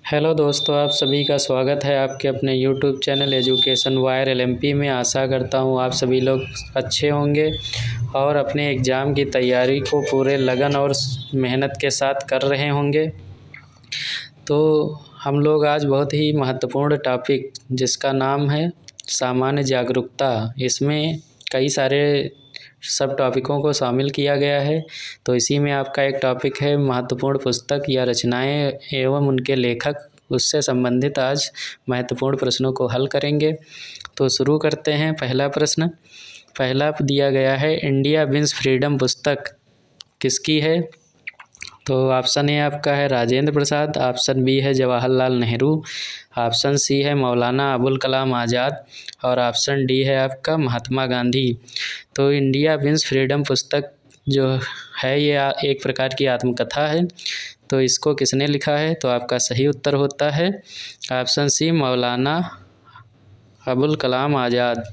Hello दोस्तों, आप सभी का स्वागत है आपके अपने YouTube channel education wire LMP में। आशा करता हूँ आप सभी लोग अच्छे होंगे और अपने एग्ज़ाम की तैयारी को पूरे लगन और मेहनत के साथ कर रहे होंगे। तो हम लोग आज बहुत ही महत्वपूर्ण टॉपिक जिसका नाम है सामान्य जागरूकता, इसमें कई सारे सब टॉपिकों को शामिल किया गया है। तो इसी में आपका एक टॉपिक है महत्वपूर्ण पुस्तक या रचनाएं एवं उनके लेखक, उससे संबंधित आज महत्वपूर्ण प्रश्नों को हल करेंगे। तो शुरू करते हैं। पहला प्रश्न पहला दिया गया है, इंडिया विंस फ्रीडम पुस्तक किसकी है? तो ऑप्शन ए आपका है राजेंद्र प्रसाद, ऑप्शन बी है जवाहरलाल नेहरू, ऑप्शन सी है मौलाना अबुल कलाम आज़ाद और ऑप्शन डी है आपका महात्मा गांधी। तो इंडिया विंस फ्रीडम पुस्तक जो है ये एक प्रकार की आत्मकथा है। तो इसको किसने लिखा है? तो आपका सही उत्तर होता है ऑप्शन सी मौलाना अबुल कलाम आज़ाद।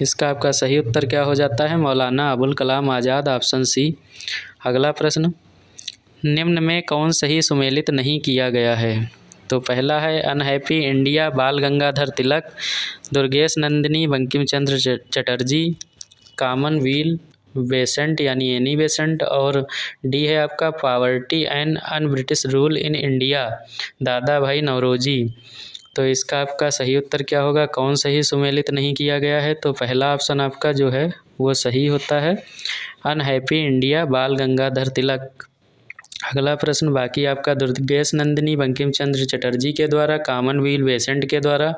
इसका आपका सही उत्तर क्या हो जाता है? मौलाना अबुल कलाम आज़ाद, ऑप्शन सी। अगला प्रश्न, निम्न में कौन सही सुमेलित नहीं किया गया है? तो पहला है अनहैप्पी इंडिया बाल गंगाधर तिलक, दुर्गेश नंदिनी बंकिम चंद्र चटर्जी, कॉमनवेल्थ बेसेंट यानी एनी बेसेंट, और डी है आपका poverty and un British rule in India दादा भाई नौरोजी। तो इसका आपका सही उत्तर क्या होगा? कौन सही सुमेलित नहीं किया गया है? तो पहला ऑप्शन आपका जो है वो सही होता है, अनहैप्पी इंडिया बाल गंगाधर तिलक। अगला प्रश्न बाकी आपका दुर्गेश नंदिनी बंकिम चंद्र चटर्जी के द्वारा, कॉमनवेल्थ बेसेंट के द्वारा,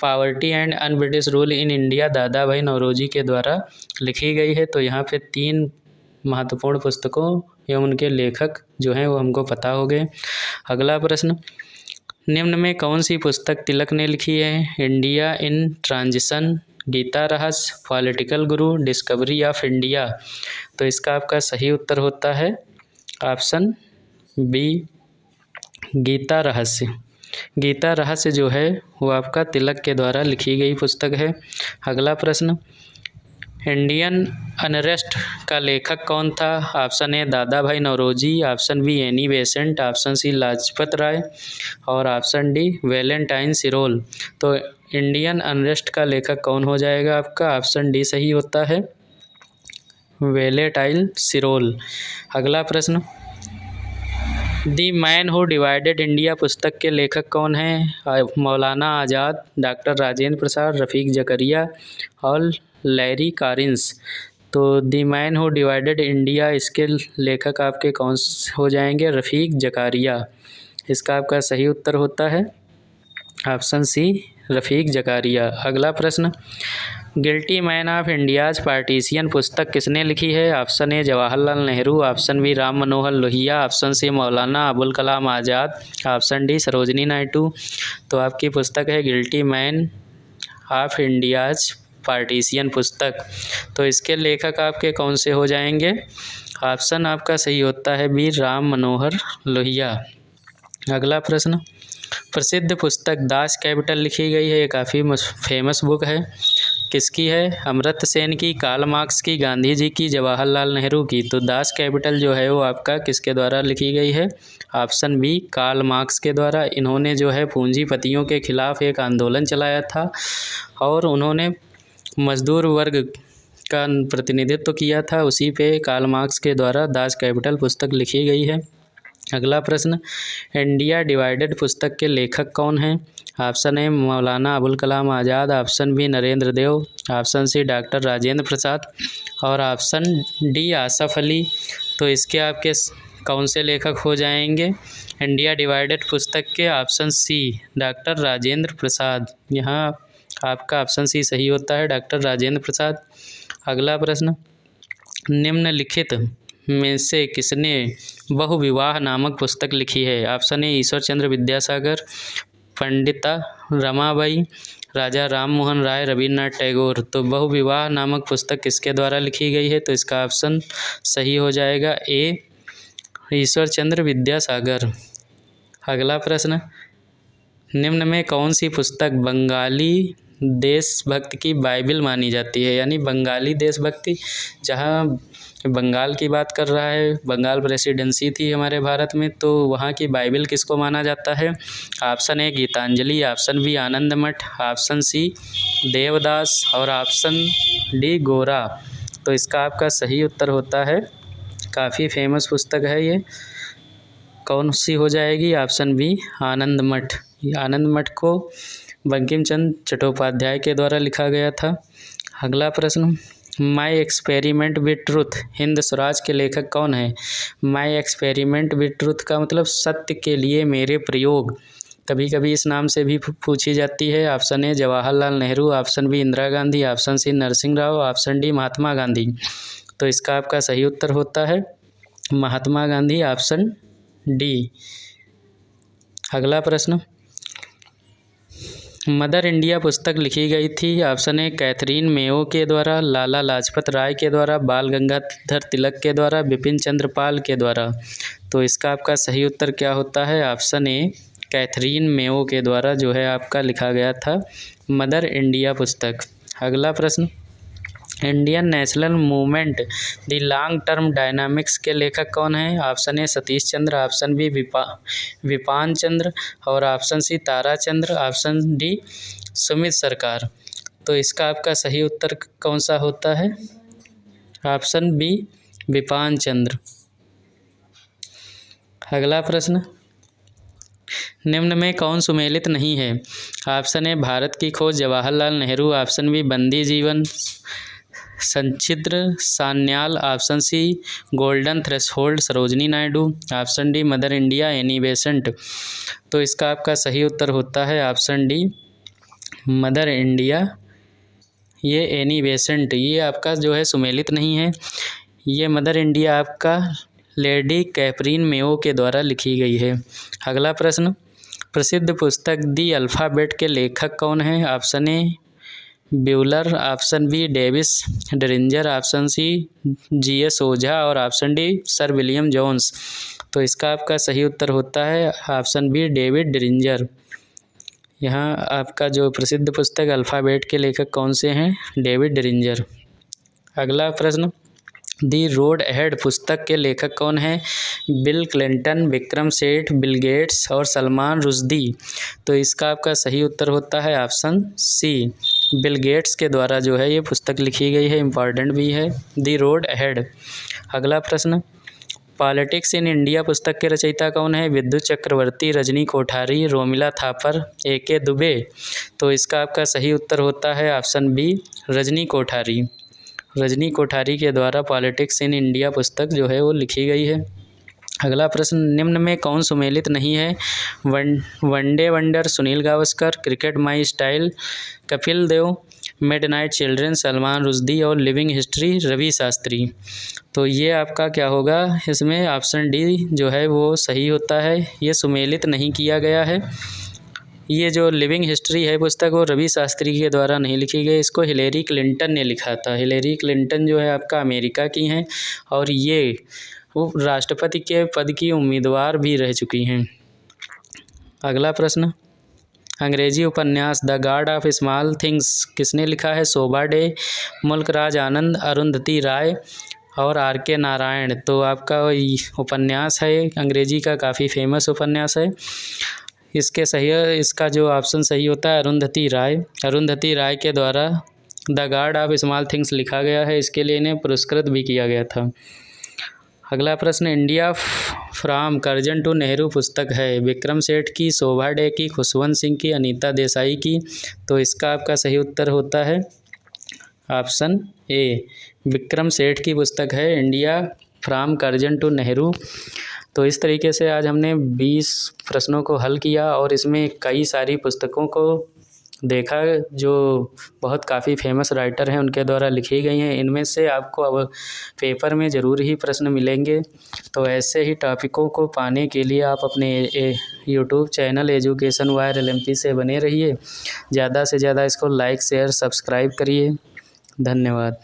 poverty and un British rule in India दादा भाई नौरोजी के द्वारा लिखी गई है। तो यहाँ पे 3 महत्वपूर्ण पुस्तकों एवं उनके लेखक जो हैं वो हमको पता हो गए। अगला प्रश्न, निम्न में कौन सी पुस्तक तिलक ने लिखी है? इंडिया इन ट्रांजिशन, गीता रहस्य, political Guru, discovery of India. तो इसका आपका सही उत्तर होता है ऑप्शन बी गीता रहस्य। गीता रहस्य जो है वो आपका तिलक के द्वारा लिखी गई पुस्तक है। अगला प्रश्न, इंडियन अनरेस्ट का लेखक कौन था? Option A Dadabhai Naoroji, option B Annie Besant, option C Lajpat Rai और ऑप्शन डी वैलेंटाइन सिरोल। तो इंडियन अनरेस्ट का लेखक कौन हो जाएगा आपका? ऑप्शन डी सही होता है, वैलेंटाइन सिरोल। अगला प्रश्न, the man who divided India पुस्तक के लेखक कौन हैं? मौलाना आज़ाद, डॉक्टर राजेंद्र प्रसाद, रफ़ीक ज़करिया और लैरी कॉरिन्स। तो the man who divided India, इसके लेखक आपके कौन हो जाएंगे? रफ़ीक ज़करिया। इसका आपका सही उत्तर होता है ऑप्शन सी रफ़ीक ज़करिया। अगला प्रश्न, guilty man of India's partition पुस्तक किसने लिखी है? Option A Jawaharlal Nehru, option B Ram Manohar Lohia, option C Maulana Abul Kalam Azad, option D Sarojini Naidu. तो आपकी पुस्तक है guilty man of India's partition पुस्तक। तो इसके लेखक आपके कौन से हो जाएंगे? ऑप्शन आपका सही होता है बी राम मनोहर लोहिया। अगला प्रश्न, प्रसिद्ध पुस्तक दास कैपिटल लिखी गई है, ये काफ़ी फेमस बुक है, किसकी है? अमर्त्य सेन की, कार्ल मार्क्स की, गांधी जी की, जवाहरलाल नेहरू की। तो दास कैपिटल जो है वो आपका किसके द्वारा लिखी गई है? ऑप्शन बी कार्ल मार्क्स के द्वारा। इन्होंने जो है पूंजीपतियों के खिलाफ एक आंदोलन चलाया था और उन्होंने मजदूर वर्ग का प्रतिनिधित्व किया था, उसी पे कार्ल मार्क्स के द्वारा दास कैपिटल पुस्तक लिखी गई है। अगला प्रश्न, इंडिया डिवाइडेड पुस्तक के लेखक कौन हैं? Option A Maulana Abul Kalam Azad, option B Narendra Dev, option C doctor Rajendra Prasad और ऑप्शन डी आसफ अली। तो इसके आपके कौन से लेखक हो जाएंगे इंडिया डिवाइडेड पुस्तक के? Option C doctor Rajendra Prasad. यहाँ आपका ऑप्शन सी सही होता है, डॉक्टर राजेंद्र प्रसाद। अगला प्रश्न, निम्नलिखित में से किसने बहुविवाह नामक पुस्तक लिखी है? ऑप्शन ए ईश्वर चंद्र विद्यासागर, पंडिता रमाबाई, राजा राम मोहन राय, रविन्द्रनाथ टैगोर। तो बहुविवाह नामक पुस्तक किसके द्वारा लिखी गई है? तो इसका ऑप्शन सही हो जाएगा ए ईश्वर चंद्र विद्यासागर। अगला प्रश्न, निम्न में कौन सी पुस्तक बंगाली देशभक्त की बाइबिल मानी जाती है, यानी बंगाली देशभक्ति। जहाँ बंगाल की बात कर रहा है, बंगाल प्रेसिडेंसी थी हमारे भारत में, तो वहाँ की बाइबिल किसको माना जाता है? Option A Gitanjali, option B Anand Math, option सी देवदास और ऑप्शन डी गोरा। तो इसका आपका सही उत्तर होता है, काफ़ी फेमस पुस्तक है ये, कौन सी हो जाएगी? ऑप्शन बी आनंद मठ। आनंद मठ को बंकिम चंद्र चट्टोपाध्याय के द्वारा लिखा गया था। अगला प्रश्न, my experiment with truth, Hind Swaraj के लेखक कौन है? माई एक्सपेरिमेंट विद ट्रुथ का मतलब सत्य के लिए मेरे प्रयोग, कभी कभी इस नाम से भी पूछी जाती है। Option A Jawaharlal Nehru, option B Indira Gandhi, option C Narasimha Rao, option D Mahatma Gandhi. तो इसका आपका सही उत्तर होता है महात्मा गांधी, ऑप्शन डी। अगला प्रश्न, मदर इंडिया पुस्तक लिखी गई थी। ऑप्शन ए कैथरीन मेयो के द्वारा, लाला लाजपत राय के द्वारा, बाल गंगाधर तिलक के द्वारा, बिपिन चंद्र पाल के द्वारा। तो इसका आपका सही उत्तर क्या होता है? ऑप्शन ए कैथरीन मेयो के द्वारा जो है आपका लिखा गया था मदर इंडिया पुस्तक। अगला प्रश्न, Indian national movement the long term dynamics के लेखक कौन है? Option A Satish Chandra, option B Bipan Chandra और option C Tara Chandra, option D Sumit Sarkar. तो इसका आपका सही उत्तर कौन सा होता है? ऑप्शन बी विपान चंद्र। अगला प्रश्न, निम्न में कौन सुमेलित नहीं है? ऑप्शन ए भारत की खोज Jawaharlal Nehru, option B Bandi Jeevan Sachindra Sanyal, option C Golden Threshold Sarojini Naidu, option D Mother India Annie Besant. तो इसका आपका सही उत्तर होता है ऑप्शन डी मदर इंडिया, ये एनी बेसेंट, ये आपका जो है सुमेलित नहीं है। ये मदर इंडिया आपका लेडी कैथरीन मेयो के द्वारा लिखी गई है। अगला प्रश्न, प्रसिद्ध पुस्तक दी अल्फ़ाबेट के लेखक कौन है? Option A Buhler, option B Davis Diringer, option C G S. Ojha और option D sir William Jones. तो इसका आपका सही उत्तर होता है ऑप्शन बी डेविड डरिंजर। यहाँ आपका जो प्रसिद्ध पुस्तक अल्फ़ाबेट के लेखक कौन से हैं? डेविड डरिंजर। अगला प्रश्न, दी रोड अहेड पुस्तक के लेखक कौन है? Bill Clinton, Vikram Seth, Bill Gates और सलमान रुश्दी। तो इसका आपका सही उत्तर होता है ऑप्शन सी बिल गेट्स के द्वारा जो है ये पुस्तक लिखी गई है, इम्पॉर्टेंट भी है, दी रोड अहेड। अगला प्रश्न, पॉलिटिक्स इन इंडिया पुस्तक के रचयिता कौन है? विद्युत चक्रवर्ती, रजनी कोठारी, रोमिला थापर, ए.के. दुबे। तो इसका आपका सही उत्तर होता है ऑप्शन बी रजनी कोठारी। रजनी कोठारी के द्वारा पॉलिटिक्स इन इंडिया पुस्तक जो है वो लिखी गई है। अगला प्रश्न, निम्न में कौन सुमेलित नहीं है? One Day Wonder Sunil Gavaskar, Cricket My Style Kapil Dev, Midnight Children Salman Rushdie और लिविंग हिस्ट्री रवि शास्त्री। तो ये आपका क्या होगा? इसमें ऑप्शन डी जो है वो सही होता है, ये सुमेलित नहीं किया गया है। ये जो लिविंग हिस्ट्री है पुस्तक वो रवि शास्त्री के द्वारा नहीं लिखी गई, इसको हिलेरी क्लिंटन ने लिखा था। हिलेरी क्लिंटन जो है आपका अमेरिका की हैं और ये वो राष्ट्रपति के पद की उम्मीदवार भी रह चुकी हैं। अगला प्रश्न, अंग्रेजी उपन्यास the God of small things किसने लिखा है? शोभा डे, मुल्क राज आनंद, अरुंधति राय और आर.के. नारायण। तो आपका उपन्यास है अंग्रेजी का, काफ़ी फेमस उपन्यास है। इसका जो ऑप्शन सही होता है अरुंधति राय। अरुंधति राय के द्वारा the God of small things लिखा गया है, इसके लिए इन्हें पुरस्कृत भी किया गया था। अगला प्रश्न, India from Curzon to Nehru पुस्तक है विक्रम सेठ की, शोभा डे की, खुशवंत सिंह की, अनीता देसाई की। तो इसका आपका सही उत्तर होता है ऑप्शन ए विक्रम सेठ की पुस्तक है India from Curzon to Nehru. तो इस तरीके से आज हमने 20 प्रश्नों को हल किया और इसमें कई सारी पुस्तकों को देखा जो बहुत काफ़ी फेमस राइटर हैं उनके द्वारा लिखी गई हैं। इनमें से आपको अब पेपर में ज़रूर ही प्रश्न मिलेंगे। तो ऐसे ही टॉपिकों को पाने के लिए आप अपने YouTube channel education wire LMP से बने रहिए। ज़्यादा से ज़्यादा इसको लाइक शेयर सब्सक्राइब करिए। धन्यवाद।